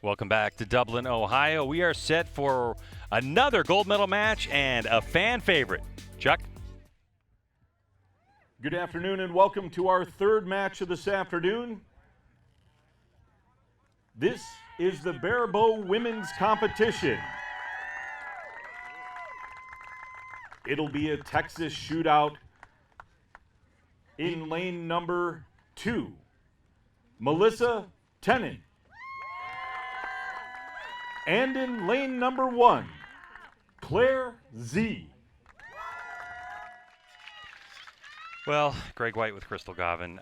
Welcome back to Dublin, Ohio. We are set for another gold medal match and a fan favorite. Chuck? Good afternoon and welcome to our third match of this afternoon. This is the Barebow women's competition. It'll be a Texas shootout in lane number 2. Melissa Tennant. And in lane number 1, Xie. Well, Greg White with Crystal Govin.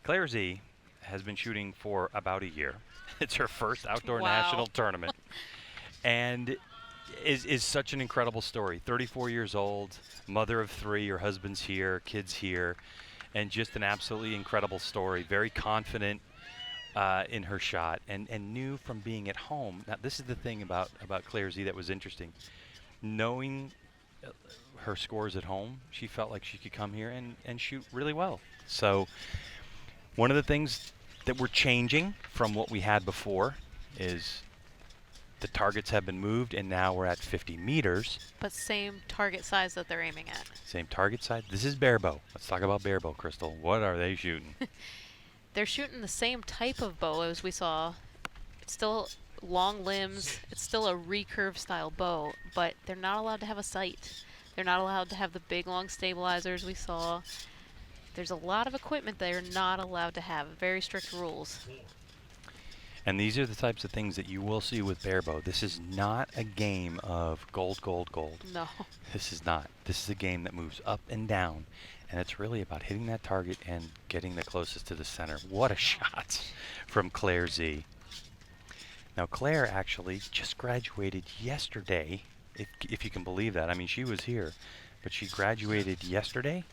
Claire Xie has been shooting for about a year. It's her first outdoor national tournament. And is such an incredible story. 34 years old, mother of 3, her husband's here, kids here, and just an absolutely incredible story. Very confident in her shot and knew from being at home. Now, this is the thing about Claire Xie that was interesting. Knowing her scores at home, she felt like she could come here and shoot really well. So one of the things that we're changing from what we had before is the targets have been moved, and now we're at 50 meters. But same target size that they're aiming at. Same target size. This is Barebow. Let's talk about Barebow, Crystal. What are they shooting? They're shooting the same type of bow as we saw. It's still long limbs. It's still a recurve style bow, but they're not allowed to have a sight. They're not allowed to have the big long stabilizers we saw. There's a lot of equipment they're not allowed to have. Very strict rules. And these are the types of things that you will see with Barebow. This is not a game of gold, gold, gold. No. This is not. This is a game that moves up and down. And it's really about hitting that target and getting the closest to the center. What a shot from Claire Xie. Now, Claire actually just graduated yesterday, if you can believe that. I mean, she was here, but she graduated yesterday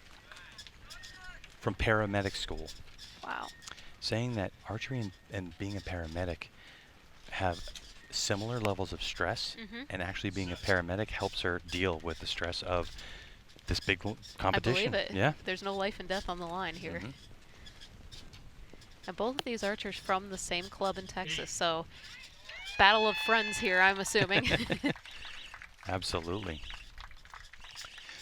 from paramedic school. Wow. Saying that archery and being a paramedic have similar levels of stress, and actually being a paramedic helps her deal with the stress of this big competition. I believe it. Yeah. There's no life and death on the line here. And both of these archers from the same club in Texas, so battle of friends here, I'm assuming. Absolutely.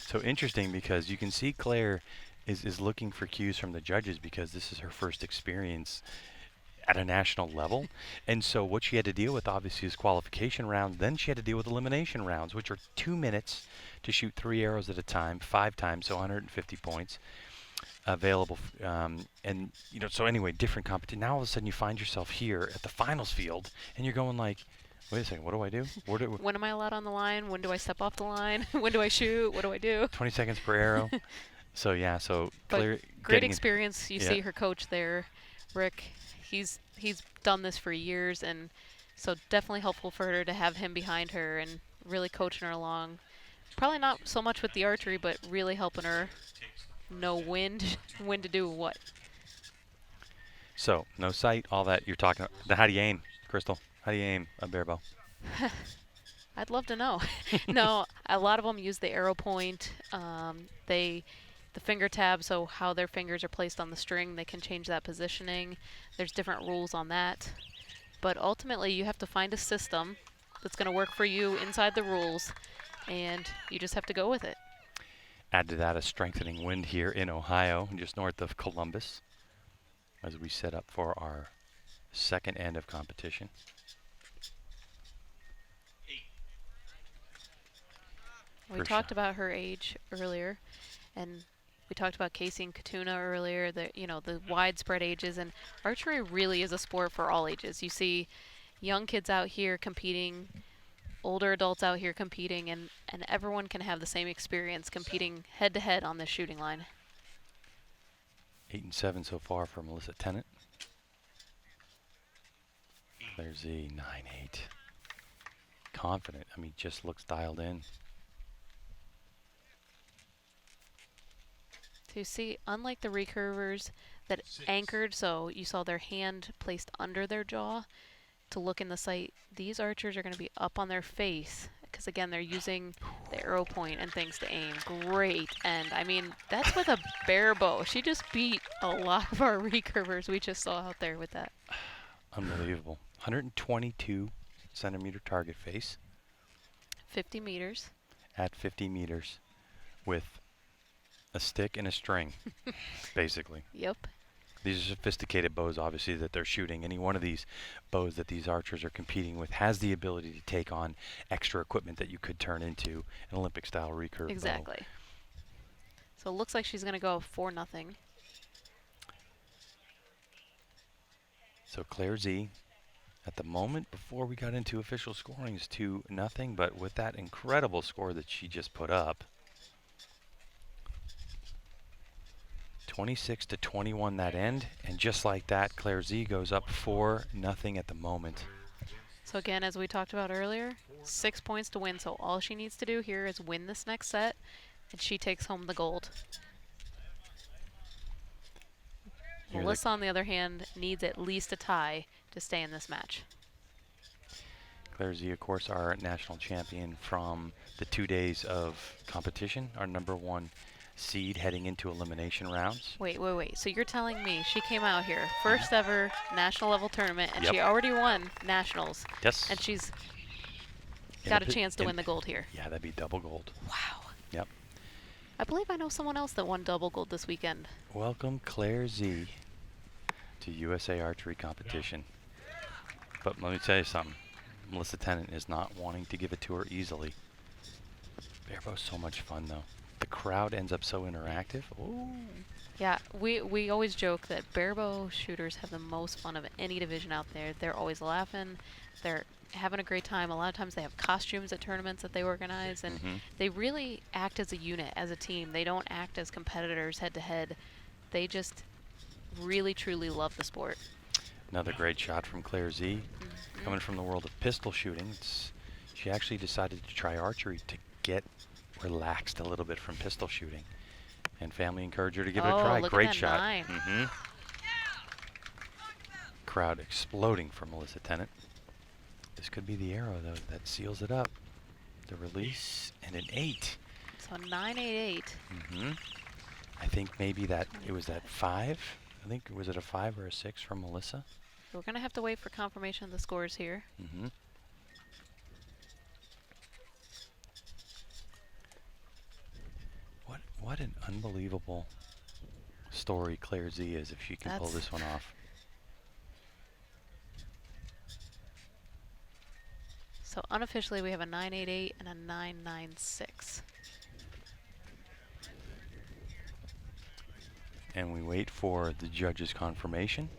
So interesting, because you can see Claire is looking for cues from the judges, because this is her first experience at a national level. And so what she had to deal with, obviously, is qualification rounds. Then she had to deal with elimination rounds, which are 2 minutes to shoot 3 arrows at a time, 5 times, so 150 points available. And, you know, so anyway, different competition. Now all of a sudden you find yourself here at the finals field, and you're going like, wait a second, what do I do? When am I allowed on the line? When do I step off the line? When do I shoot? What do I do? 20 seconds per arrow. So, yeah, so Claire, great experience. You see her coach there, Rick. He's done this for years, and so definitely helpful for her to have him behind her and really coaching her along. Probably not so much with the archery, but really helping her know when to do what. So, no sight, all that you're talking about. How do you aim, Crystal? How do you aim a Barebow? I'd love to know. No, a lot of them use the arrow point. The finger tab, so how their fingers are placed on the string, they can change that positioning. There's different rules on that. But ultimately, you have to find a system that's going to work for you inside the rules, and you just have to go with it. Add to that a strengthening wind here in Ohio, just north of Columbus, as we set up for our second end of competition. We talked about her age earlier, and we talked about Casey and Katuna earlier, the widespread ages, and archery really is a sport for all ages. You see young kids out here competing, older adults out here competing, and everyone can have the same experience competing head-to-head on this shooting line. 8 and 7 so far for Melissa Tennant. There's the 9-8. Confident. I mean, just looks dialed in. So you see, unlike the recurvers that anchored, so you saw their hand placed under their jaw to look in the sight, these archers are going to be up on their face because, again, they're using the arrow point and things to aim. Great end. I mean, that's with a Barebow. She just beat a lot of our recurvers we just saw out there with that. Unbelievable. 122 centimeter target face 50 meters. at 50 meters with a stick and a string, basically. Yep. These are sophisticated bows, obviously, that they're shooting. Any one of these bows that these archers are competing with has the ability to take on extra equipment that you could turn into an Olympic-style recurve bow. Exactly. So it looks like she's going to go 4-0. So Claire Xie, at the moment before we got into official scoring, is 2-0, but with that incredible score that she just put up, 26-21 that end, and just like that, Claire Xie goes up 4-0 at the moment. So again, as we talked about earlier, 6 points to win. So all she needs to do here is win this next set, and she takes home the gold. Here Melissa, on the other hand, needs at least a tie to stay in this match. Claire Xie, of course, our national champion from the 2 days of competition, our #1 seed heading into elimination rounds. Wait. So you're telling me she came out here, first ever national level tournament, and Yep. she already won nationals, Yes. and she's In got a a chance to win the gold here. Yeah, that'd be double gold. Wow. Yep. I believe I know someone else that won double gold this weekend. Welcome Claire Xie to USA Archery competition. But let me tell you something. Melissa Tennant is not wanting to give it to her easily. Barebow's so much fun, though. The crowd ends up so interactive. Ooh. Yeah, we always joke that Barebow shooters have the most fun of any division out there. They're always laughing. They're having a great time. A lot of times they have costumes at tournaments that they organize, and they really act as a unit, as a team. They don't act as competitors head to head. They just really, truly love the sport. Another great shot from Claire Xie. Coming from the world of pistol shooting, she actually decided to try archery to get relaxed a little bit from pistol shooting. And family encouraged her to give it a try. Look Great at that shot. 9. Crowd exploding for Melissa Tennant. This could be the arrow, though, that seals it up. The release and an 8. So 9-8-8. I think maybe that it was that 5. I think, was it a 5 or a 6 from Melissa? We're going to have to wait for confirmation of the scores here. What an unbelievable story Claire Xie is if she can pull this one off. So unofficially we have a 9-8-8 and a 9-9-6. And we wait for the judge's confirmation.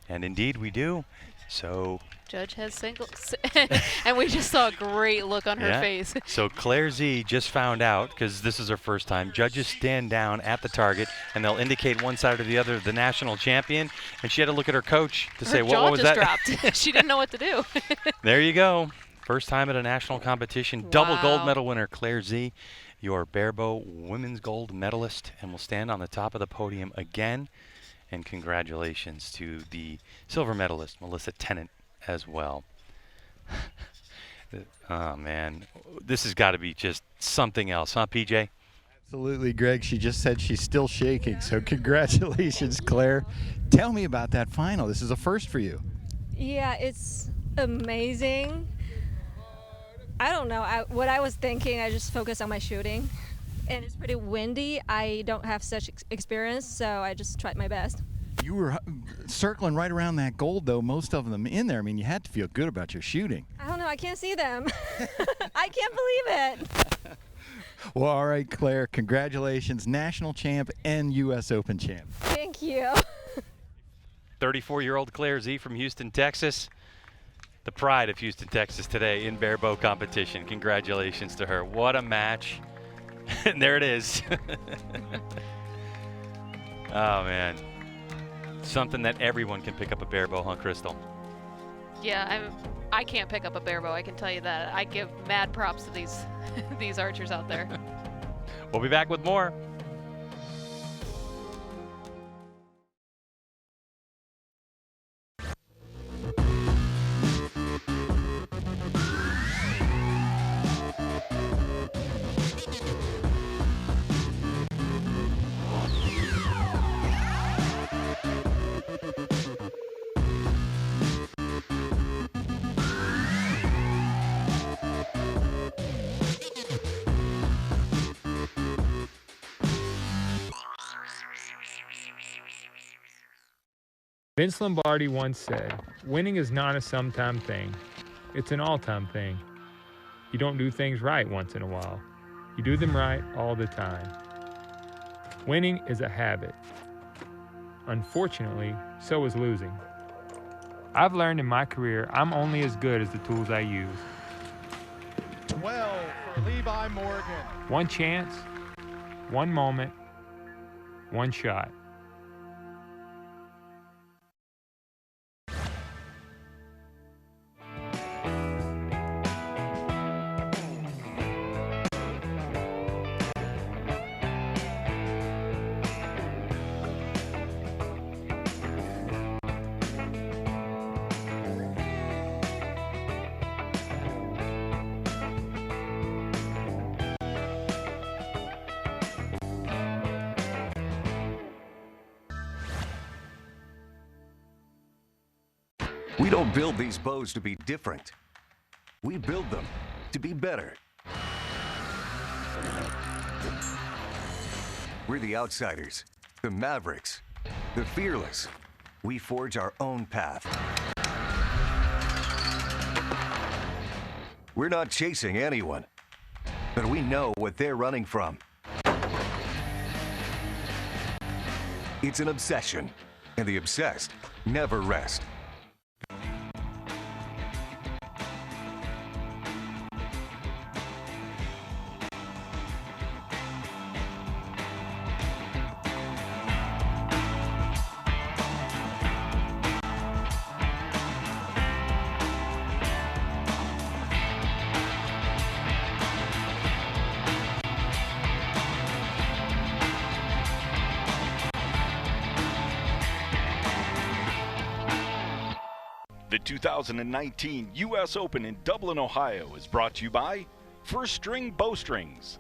And indeed we do. So Judge has singles. And we just saw a great look on her face. So Claire Xie just found out, because this is her first time, judges stand down at the target and they'll indicate one side or the other the national champion. And she had to look at her coach to say, what was that? Her jaw just dropped. She didn't know what to do. There you go. First time at a national competition. Wow. Double gold medal winner Claire Xie, your Barebow women's gold medalist, and will stand on the top of the podium again. And congratulations to the silver medalist, Melissa Tennant, as well. Oh, man. This has got to be just something else, huh, PJ? Absolutely, Greg. She just said she's still shaking, so congratulations, Claire. Tell me about that final. This is a first for you. Yeah, it's amazing. I don't know. What I was thinking, I just focused on my shooting. And it's pretty windy. I don't have such experience, so I just tried my best. You were circling right around that gold, though, most of them in there. I mean, you had to feel good about your shooting. I don't know. I can't see them. I can't believe it. Well, all right, Claire, congratulations. National champ and U.S. Open champ. Thank you. 34-year-old Claire Xie from Houston, Texas. The pride of Houston, Texas today in Barebow competition. Congratulations to her. What a match. And there it is. Oh, man. Something that everyone can pick up a Barebow, huh, Crystal? Yeah, I can't pick up a Barebow, I can tell you that. I give mad props to these archers out there. We'll be back with more. Vince Lombardi once said, winning is not a sometime thing. It's an all-time thing. You don't do things right once in a while. You do them right all the time. Winning is a habit. Unfortunately, so is losing. I've learned in my career I'm only as good as the tools I use. 12 for Levi Morgan. One chance, one moment, one shot. We don't build these bows to be different. We build them to be better. We're the outsiders, the mavericks, the fearless. We forge our own path. We're not chasing anyone, but we know what they're running from. It's an obsession, and the obsessed never rest. The 2019 US Open in Dublin, Ohio is brought to you by First String Bowstrings,